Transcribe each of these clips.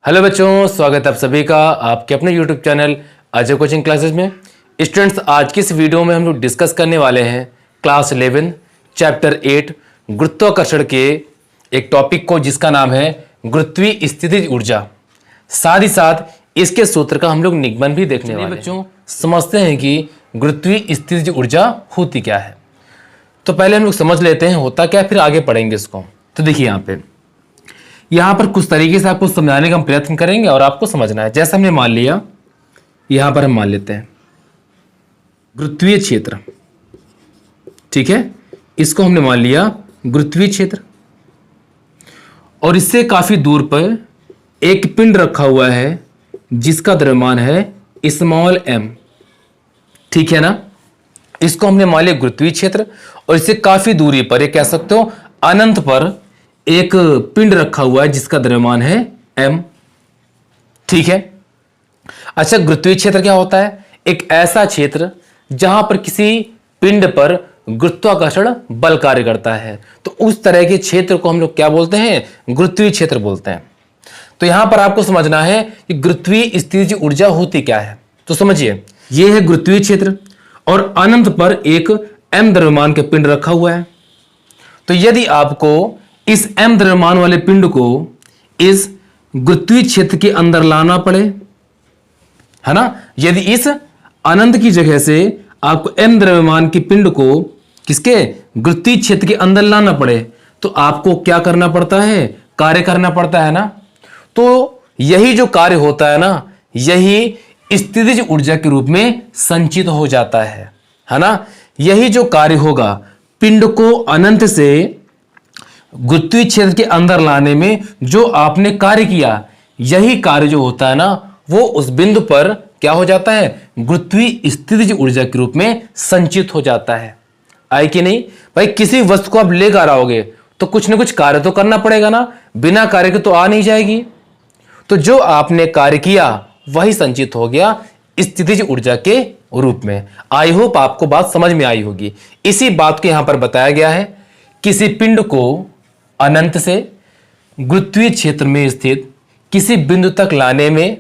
Hello बच्चों, स्वागत है आप सभी का आपके अपने YouTube channel Ajay coaching classes में। स्टूडेंट्स, आज की इस वीडियो में हम लोग डिस्कस करने वाले हैं क्लास 11 चैप्टर 8 गुरुत्वाकर्षण के एक टॉपिक को जिसका नाम है गुरुत्वीय स्थितिज ऊर्जा। साथ ही साथ इसके सूत्र का हम लोग निगमन भी देखने वाले हैं। बच्चों, समझते हैं कि गुरुत्वीय स्थितिज ऊर्जा होती क्या है। तो पहले हम लोग समझ लेते हैं होता क्या, फिर आगे पढ़ेंगे इसको। तो देखिए यहाँ पर कुछ तरीके से आपको समझाने का हम प्रयत्न करेंगे और आपको समझना है। जैसे हमने मान लिया, यहां पर हम मान लेते हैं गुरुत्वीय क्षेत्र, ठीक है, इसको हमने मान लिया गुरुत्वीय क्षेत्र। और इससे काफी दूर पर एक पिंड रखा हुआ है जिसका द्रव्यमान है स्मॉल m, ठीक है ना। इसको हमने मान लिया गुरुत्वीय क्षेत्र। और इससे काफी दूरी पर, ये कह सकते हो अनंत पर, एक पिंड रखा हुआ है जिसका द्रव्यमान है m, ठीक है। अच्छा, गुरुत्वीय क्षेत्र क्या होता है? एक ऐसा क्षेत्र जहां पर किसी पिंड पर गुरुत्वाकर्षण बल कार्य करता है। तो उस तरह के क्षेत्र को हम लोग क्या बोलते हैं? गुरुत्वीय क्षेत्र बोलते हैं। तो यहां पर आपको समझना है कि गुरुत्वीय स्थितिज ऊर्जा होती क्या है। तो समझिए, यह है गुरुत्वीय क्षेत्र और अनंत पर एक m द्रव्यमान के पिंड रखा हुआ है। तो यदि आपको इस m द्रव्यमान वाले पिंड को इस गुरुत्वीय क्षेत्र के अंदर लाना पड़े, है ना, यदि इस अनंत की जगह से आपको m द्रव्यमान के पिंड को किसके गुरुत्वीय क्षेत्र के अंदर लाना पड़े, तो आपको क्या करना पड़ता है? कार्य करना पड़ता है ना। तो यही जो कार्य होता है ना, यही स्थितिज ऊर्जा के रूप में संचित हो जाता है ना। यही जो कार्य होगा पिंड को अनंत से गुरुत्वीय क्षेत्र के अंदर लाने में, जो आपने कार्य किया, यही कार्य जो होता है ना, वो उस बिंदु पर क्या हो जाता है? गुरुत्वीय स्थितिज ऊर्जा के रूप में संचित हो जाता है। आए कि नहीं भाई? किसी वस्तु को आप लेकर आओगे तो कुछ ना कुछ कार्य तो करना पड़ेगा ना, बिना कार्य के तो आ नहीं जाएगी। तो जो आपने कार्य किया वही संचित हो गया स्थितिज ऊर्जा के रूप में। आई होप आपको बात समझ में आई होगी। इसी बात को यहां पर बताया गया है। किसी पिंड को अनंत से गुरुत्वीय क्षेत्र में स्थित किसी बिंदु तक लाने में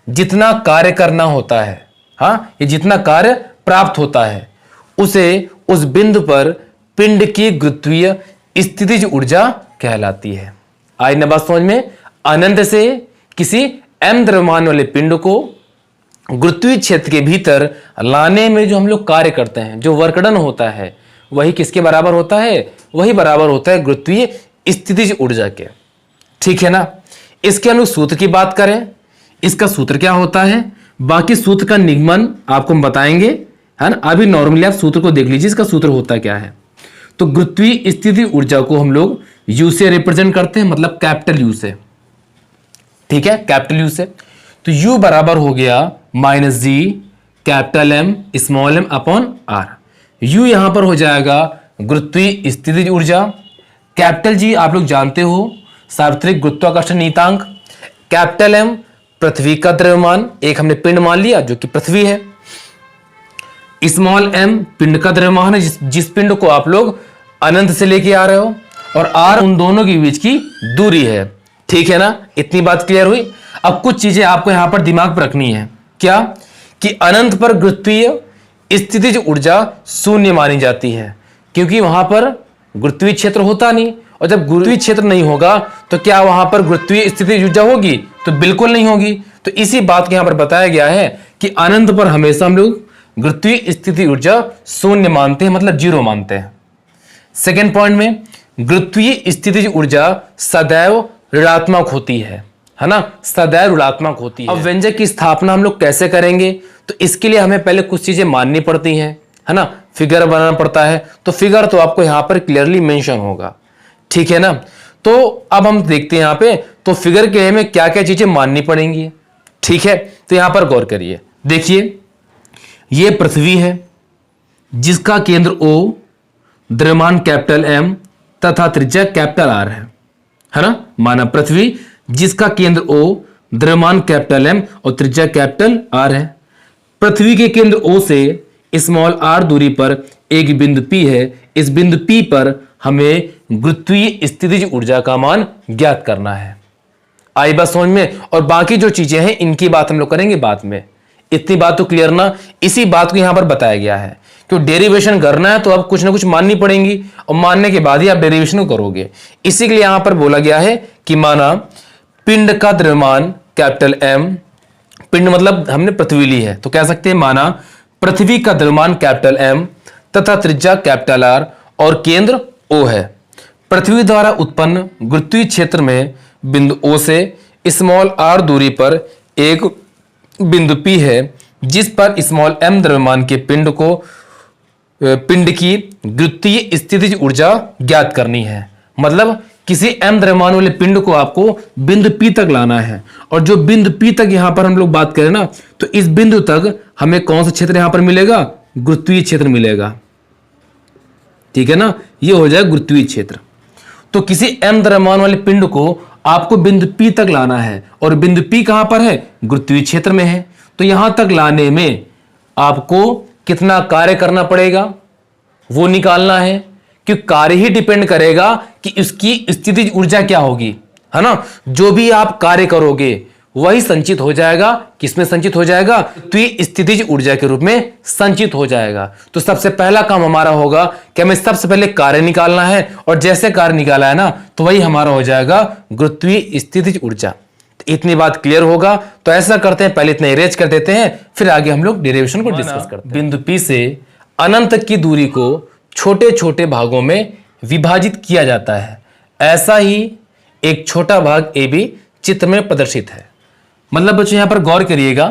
जितना कार्य करना होता है, हाँ, ये जितना कार्य प्राप्त होता है, उसे उस बिंदु पर पिंड की गुरुत्वीय स्थितिज ऊर्जा कहलाती है। आई ना बात समझ में? अनंत से किसी m द्रव्यमान वाले पिंड को गुरुत्वीय क्षेत्र के भीतर लाने में जो हम लोग कार्य करते हैं, जो वर्कडन होता है, वही किसके बराबर होता है? वही बराबर होता है गुरुत्वीय स्थितिज ऊर्जा के, ठीक है ना। इसके अनुसार सूत्र की बात करें, इसका सूत्र क्या होता है, बाकी सूत्र का निगमन आपको हम बताएंगे, है ना। अभी नॉर्मली आप सूत्र को देख लीजिए, इसका सूत्र होता क्या है। तो गुरुत्वीय स्थितिज ऊर्जा को हम लोग U से रिप्रेजेंट करते हैं, मतलब कैपिटल U से, ठीक है, कैपिटल U से। तो U बराबर हो गया -G capital M small m upon R। U यहां पर हो जाएगा गुरुत्वीय स्थितिज ऊर्जा। कैपिटल G आप लोग जानते हो, सार्वत्रिक गुरुत्वाकर्षण नियतांक। कैपिटल M पृथ्वी का द्रव्यमान, एक हमने पिंड मान लिया जो कि पृथ्वी है। स्मॉल m पिंड का द्रव्यमान है, जिस पिंड को आप लोग अनंत से लेके आ रहे हो। और R उन दोनों के बीच की दूरी है, ठीक है ना। इतनी बात क्लियर हुई। अब कुछ चीजें आपको यहां पर दिमाग पर रखनी है। क्या? कि अनंत पर गुरुत्वीय स्थितिज ऊर्जा शून्य मानी जाती है, क्योंकि वहां पर गुरुत्वीय क्षेत्र होता नहीं। और जब गुरुत्वीय क्षेत्र नहीं होगा तो क्या वहां पर गुरुत्वीय स्थितिज ऊर्जा होगी? तो बिल्कुल नहीं होगी। तो इसी बात को यहां पर बताया गया है कि अनंत पर हमेशा हम लोग गुरुत्वीय स्थितिज ऊर्जा शून्य मानते हैं, मतलब 0 मानते हैं। सेकेंड पॉइंट में, गुरुत्वीय स्थितिज ऊर्जा सदैव ऋणात्मक होती है ना, सदैव ऋणात्मक होती है। अब व्यंजक की स्थापना हम लोग कैसे करेंगे? तो इसके लिए हमें पहले कुछ चीजें माननी पड़ती हैं, है ना। फिगर बनाना पड़ता है, तो फिगर तो आपको यहां पर क्लियरली मेंशन होगा, ठीक है ना। तो अब हम देखते हैं यहां पे, तो फिगर के में क्या क्या चीजें माननी पड़ेंगी, ठीक है। तो यहां पर गौर करिए, देखिए, ये पृथ्वी है जिसका केंद्र O, द्रव्यमान कैपिटल M तथा त्रिज्या कैपिटल R है ना। माना पृथ्वी जिसका केंद्र O, द्रव्यमान कैपिटल M और त्रिज्या कैपिटल R है। पृथ्वी के केंद्र O से स्मॉल r दूरी पर एक बिंदु P है। इस बिंदु P पर हमें गुरुत्वीय स्थितिज ऊर्जा का मान ज्ञात करना है। आई बात समझ में? और बाकी जो चीजें हैं इनकी बात हम लोग करेंगे बाद में। इतनी बात तो क्लियर ना, इसी बात को यहां पर बताया गया है। क्यों डेरिवेशन करना है तो अब कुछ ना कुछ माननी पड़ेंगी, और मानने के बाद ही आप डेरिवेशन को करोगे। इसी के लिए यहां पर बोला गया है कि माना पिंड का द्रव्यमान कैपिटल एम, पिंड मतलब हमने पृथ्वी ली है तो कह सकते हैं माना पृथ्वी का द्रव्यमान कैपिटल एम तथा त्रिज्या कैपिटल आर और केंद्र ओ है। पृथ्वी द्वारा उत्पन्न गुरुत्वीय क्षेत्र में बिंदु ओ से स्मॉल आर दूरी पर एक बिंदु पी है, जिस पर स्मॉल एम द्रव्यमान के पिंड की गुरुत्वीय स्थितिज ऊर्जा ज्ञात करनी है। मतलब किसी एम द्रव्यमान वाले पिंड को आपको बिंदु पी तक लाना है, और जो बिंदु पी तक यहां पर हम लोग बात करें ना, तो इस बिंदु तक हमें कौन सा क्षेत्र यहां पर मिलेगा? गुरुत्वीय क्षेत्र मिलेगा। ठीक है ना, ये हो जाएगा गुरुत्वीय क्षेत्र। तो किसी एम द्रव्यमान वाले पिंड को आपको बिंदु पी तक लाना है, और बिंदु पी कहां पर है? गुरुत्वीय क्षेत्र में है। तो यहां तक लाने में आपको कितना कार्य करना पड़ेगा वो निकालना है, क्योंकि कार्य ही डिपेंड करेगा कि उसकी स्थितिज ऊर्जा क्या होगी, है ना। जो भी आप कार्य करोगे वही संचित हो जाएगा। किसमें संचित हो जाएगा? तो ये स्थितिज ऊर्जा के रूप में संचित हो जाएगा। तो सबसे पहला काम हमारा होगा कि हमें सबसे पहले कार्य निकालना है, और जैसे कार्य निकाला है ना तो वही हमारा हो जाएगा गुरुत्वीय स्थितिज ऊर्जा। तो इतनी बात क्लियर होगा। तो ऐसा करते हैं, पहले इतना इरेज कर देते हैं, फिर आगे हम लोग डेरिवेशन को डिस्कस करते हैं। बिंदु पी से अनंत की दूरी को छोटे छोटे भागों में विभाजित किया जाता है। ऐसा ही एक छोटा भाग ए भी चित्र में प्रदर्शित है। मतलब बच्चों यहां पर गौर करिएगा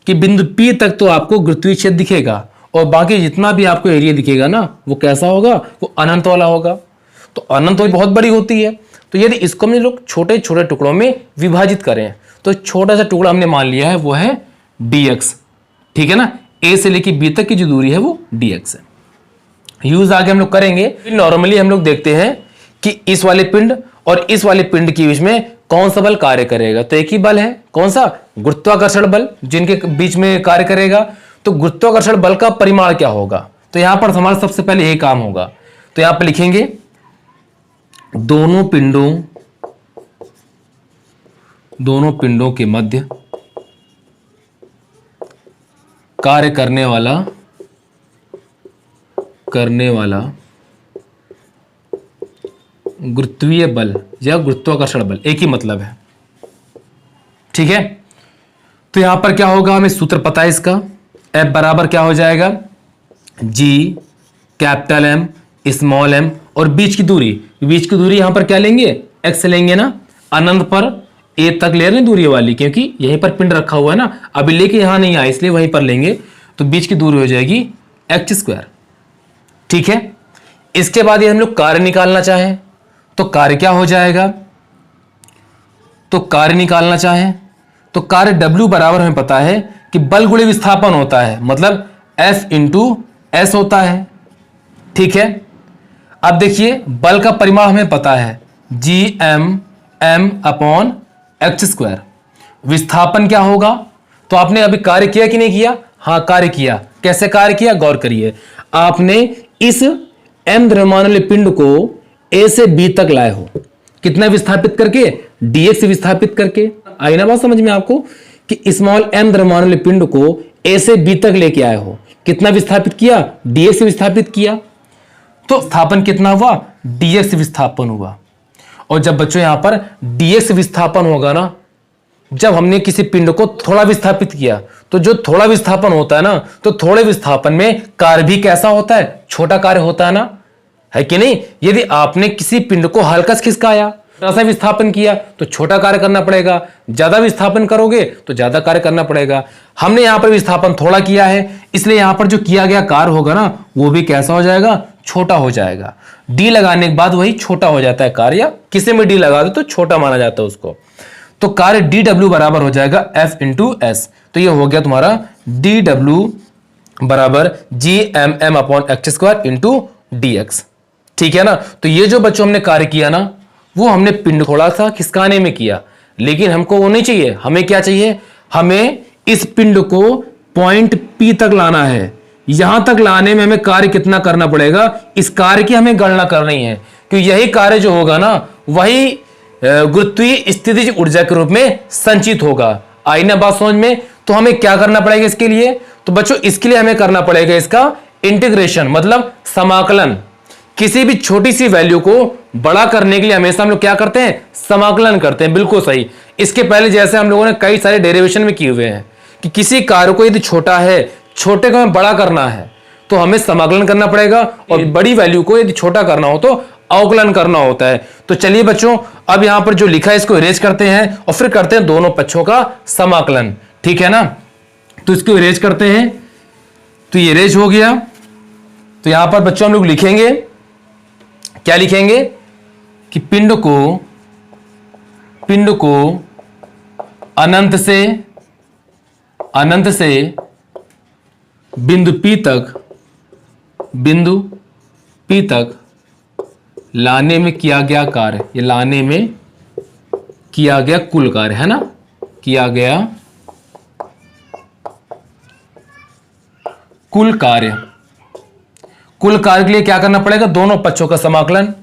कि बिंदु P तक तो आपको गुरुत्वीय क्षेत्र दिखेगा, और बाकी जितना भी आपको एरिया दिखेगा ना वो कैसा होगा? वो अनंत वाला होगा। तो अनंत वाली बहुत बड़ी होती है। तो यदि इसको हम लोग छोटे छोटे टुकड़ों में विभाजित करें तो छोटा सा टुकड़ा हमने मान लिया है वो है dx। ठीक है ना, A से लेकर B तक की जो दूरी है वो dx है। यूज आगे हम लोग करेंगे। नॉर्मली हम लोग देखते हैं कि इस वाले पिंड और इस वाले पिंड के बीच में कौन सा बल कार्य करेगा? तो एक ही बल है, कौन सा? गुरुत्वाकर्षण बल, जिनके बीच में कार्य करेगा। तो गुरुत्वाकर्षण बल का परिमाण क्या होगा? तो यहां पर हमारा सबसे पहले यही काम होगा। तो यहां पर लिखेंगे दोनों पिंडों के मध्य कार्य करने वाला गुरुत्वीय बल या गुरुत्वाकर्षण बल, एक ही मतलब है। ठीक है, तो यहां पर क्या होगा? हमें सूत्र पता है इसका। F बराबर क्या हो जाएगा? G capital M small m, और बीच की दूरी यहां पर क्या लेंगे? x लेंगे ना। अनंत पर a तक ले रहे हैं दूरी वाली, क्योंकि यहीं पर पिंड रखा हुआ है ना, अभी लेके यहां नहीं आया इसलिए वहीं पर लेंगे। तो बीच की दूरी हो जाएगी h²। ठीक है, इसके बाद ये हम लोग कार्य निकालना चाहें तो कार्य क्या हो जाएगा? तो कार्य निकालना चाहें तो कार्य W बराबर हमें पता है कि बल गुणे विस्थापन होता है, मतलब F इंटू एस होता है। ठीक है, अब देखिए बल का परिमाण हमें पता है Gm अपॉन h²। विस्थापन क्या होगा? तो आपने अभी कार्य किया कि नहीं किया? हाँ कार्य किया। कैसे कार्य किया? गौर करिए। आपने इस m द्रव्यमान वाले पिंड को A से B तक लाए हो, कितना विस्थापित करके? dx विस्थापित करके। आई ना बात समझ में आपको कि स्मॉल m द्रव्यमान वाले पिंड को A से B तक लेके आए हो, कितना विस्थापित किया? dx विस्थापित किया। तो विस्थापन कितना हुआ? dx विस्थापन हुआ। और जब बच्चों यहां पर dx विस्थापन होगा ना, जब हमने किसी पिंड को थोड़ा विस्थापित किया, तो जो थोड़ा विस्थापन होता है ना, तो थोड़े विस्थापन में कार्य भी कैसा होता है? छोटा कार्य होता है ना, है कि नहीं। यदि आपने किसी पिंड को हल्का से खिसकाया, थोड़ा सा विस्थापन किया, तो छोटा कार्य करना पड़ेगा। ज्यादा विस्थापन करोगे तो ज्यादा कार्य करना पड़ेगा। हमने यहां पर विस्थापन थोड़ा किया है, इसलिए यहां पर जो किया गया कार्य होगा ना वो भी कैसा हो जाएगा? छोटा हो जाएगा। डी लगाने के बाद वही छोटा हो जाता है कार्य, या किसी में डी लगा दो तो छोटा माना जाता है उसको। तो कार्य dw बराबर हो जाएगा F इंटू एस। तो ये हो गया तुम्हारा dw बराबर Gm upon h² into dx। ठीक है ना। तो ये जो बच्चों हमने कार्य किया ना, वो हमने पिंड थोड़ा सा खिसकाने में किया, लेकिन हमको वो नहीं चाहिए। हमें क्या चाहिए? हमें इस पिंड को पॉइंट P तक लाना है। यहां तक लाने में हमें कार्य कितना करना पड़ेगा? इस कार्य की हमें गणना करनी है, क्योंकि यही कार्य जो होगा ना वही गुरुत्वीय स्थितिज ऊर्जा के रूप में संचित होगा। आई ना बात समझ में? तो हमें क्या करना पड़ेगा इसके लिए? तो बच्चों इसके लिए हमें करना पड़ेगा इसका इंटीग्रेशन, मतलब समाकलन। किसी भी छोटी सी वैल्यू को बड़ा करने के लिए हमेशा हम लोग क्या करते हैं? समाकलन करते हैं। बिल्कुल सही। इसके पहले जैसे हम लोगों ने कई सारे डेरिवेशन में किए हुए हैं कि किसी कार्य को यदि छोटा है, छोटे को हमें बड़ा करना है तो हमें समाकलन करना पड़ेगा, और बड़ी वैल्यू को यदि छोटा करना हो तो अवकलन करना होता है। तो चलिए बच्चों, अब यहां पर जो लिखा है इसको इरेज करते हैं और फिर करते हैं दोनों पक्षों का समाकलन। ठीक है ना? तो इसको इरेज करते हैं, तो ये इरेज हो गया। तो यहां पर बच्चों हम लोग लिखेंगे, क्या लिखेंगे कि पिंड को अनंत से बिंदु P तक लाने में किया गया कार्य, ये लाने में किया गया कुल कार्य है ना, किया गया कुल कार्य के लिए क्या करना पड़ेगा? दोनों पक्षों का समाकलन।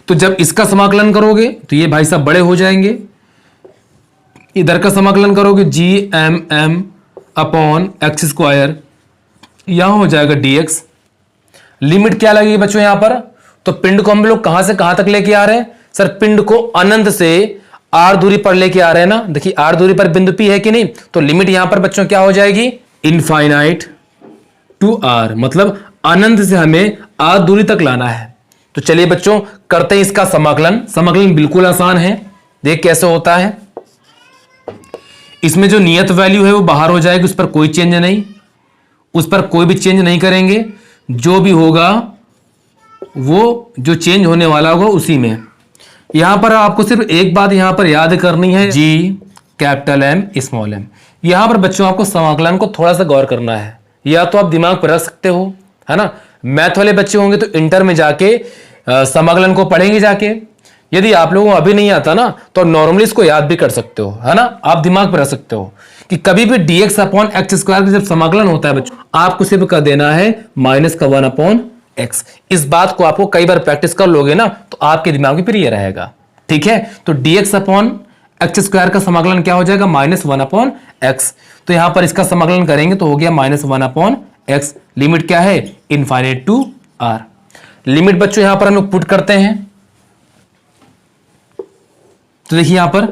तो जब इसका समाकलन करोगे तो ये भाई साहब बड़े हो जाएंगे, इधर का समाकलन करोगे GMM अपॉन एक्स स्क्वायर, यहां हो जाएगा dx। लिमिट क्या लगेगी बच्चों यहां पर? तो पिंड को हम लोग कहां से कहां तक लेके आ रहे हैं? सर पिंड को अनंत से r दूरी पर लेके आ रहे हैं ना। देखिए r दूरी पर बिंदु P है कि नहीं, तो लिमिट यहां पर बच्चों क्या हो जाएगी? इनफाइनाइट टू r, मतलब अनंत से हमें r दूरी तक लाना है। तो चलिए बच्चों करते हैं इसका समाकलन। समाकलन बिल्कुल आसान है, देख कैसे होता है। इसमें जो नियत वैल्यू है वो बाहर हो जाएगी, उस पर कोई चेंज नहीं, उस पर कोई भी चेंज नहीं करेंगे। जो भी होगा वो जो चेंज होने वाला होगा उसी में। यहां पर आपको सिर्फ एक बात यहां पर याद करनी है, G capital M small m। यहां पर बच्चों आपको समाकलन को थोड़ा सा गौर करना है, या तो आप दिमाग पर रख सकते हो, है ना। मैथ वाले बच्चे होंगे तो इंटर में जाके समाकलन को पढ़ेंगे जाके। यदि आप लोगों को अभी नहीं आता ना तो नॉर्मली इसको याद भी कर सकते हो, है ना। आप दिमाग पर रख सकते हो कि कभी भी dx अपॉन एक्स स्क्वायर का जब समाकलन होता है बच्चों, आपको सिर्फ कर देना है माइनस का 1 अपॉन एक्स। इस बात को आपको कई बार प्रैक्टिस कर लोगे ना तो आपके दिमाग में फिर ये रहेगा। ठीक है, तो dx अपॉन एक्स स्क्वायर का समाकलन क्या हो जाएगा? Minus 1 upon x. तो यहां पर इसका समाकलन करेंगे तो हो गया माइनस 1 अपॉन एक्स। लिमिट क्या है? Infinite to r। लिमिट बच्चों यहां पर हम लोग पुट करते हैं, तो देखिए यहां पर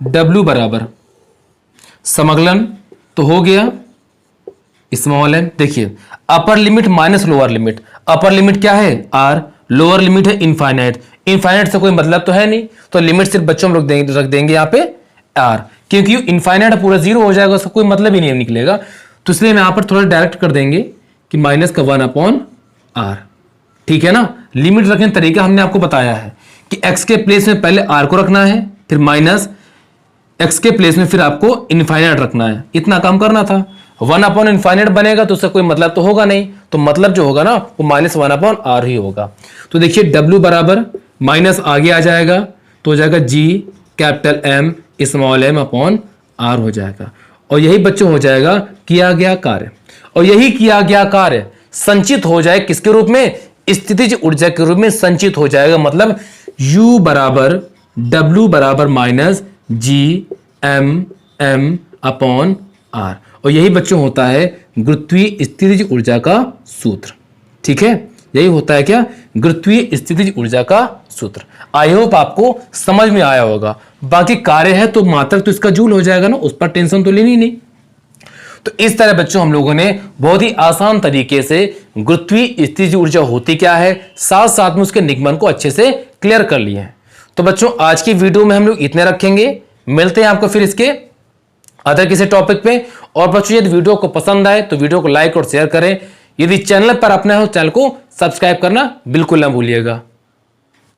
w बराबर समाकलन तो हो गया स्मॉल m। देखिए upper limit minus lower limit, upper limit क्या है? r, लोअर लिमिट है इनफाइनाइट। इनफाइनाइट से कोई मतलब तो है नहीं, तो लिमिट सिर्फ बच्चों हम लोग रख देंगे यहाँ पे r, क्योंकि इनफाइनाइट पूरा 0 हो जाएगा, उसका कोई मतलब ही नहीं निकलेगा। तो इसलिए हम यहाँ पर थोड़ा डायरेक्ट कर देंगे कि माइनस का 1 अपॉन r। ठीक है ना। लिमिट रखने का तरीका हमने आपको बताया है कि x के प्लेस में पहले r को रखना है, फिर माइनस x के प्लेस में फिर आपको इनफाइनाइट रखना है, इतना काम करना था। 1 अपॉन इनफाइनाइट बनेगा तो उसका कोई मतलब तो होगा नहीं, तो मतलब जो होगा ना वो माइनस 1 अपॉन r ही होगा। तो देखिए w बराबर माइनस आगे आ जाएगा तो हो जाएगा G capital M small m upon r हो जाएगा। और यही बच्चों हो जाएगा किया गया कार्य, और यही किया गया कार्य संचित हो जाए किसके रूप में? स्थितिज ऊर्जा के रूप में संचित हो जाएगा। मतलब U बराबर W बराबर माइनस GMM अपॉन R। और यही बच्चों होता है गुरुत्वीय स्थितिज ऊर्जा का सूत्र। ठीक है, यही होता है क्या? गुरुत्वीय स्थितिज ऊर्जा का सूत्र। आई होप आपको समझ में आया होगा। बाकी कार्य है तो मात्रक तो इसका जूल हो जाएगा ना, उस पर टेंशन तो लेनी नहीं। तो इस तरह बच्चों हम लोगों ने बहुत ही आसान तरीके से गुरुत्वीय स्थितिज ऊर्जा होती क्या है, साथ साथ में उसके निगमन को अच्छे से क्लियर कर लिए हैं। तो बच्चों आज की वीडियो में हम लोग इतने रखेंगे, मिलते हैं आपको फिर इसके अदर किसी टॉपिक पे। और बच्चों यदि वीडियो को पसंद आए तो वीडियो को लाइक और शेयर करें। यदि चैनल पर अपना हो चैनल को सब्सक्राइब करना बिल्कुल ना भूलिएगा।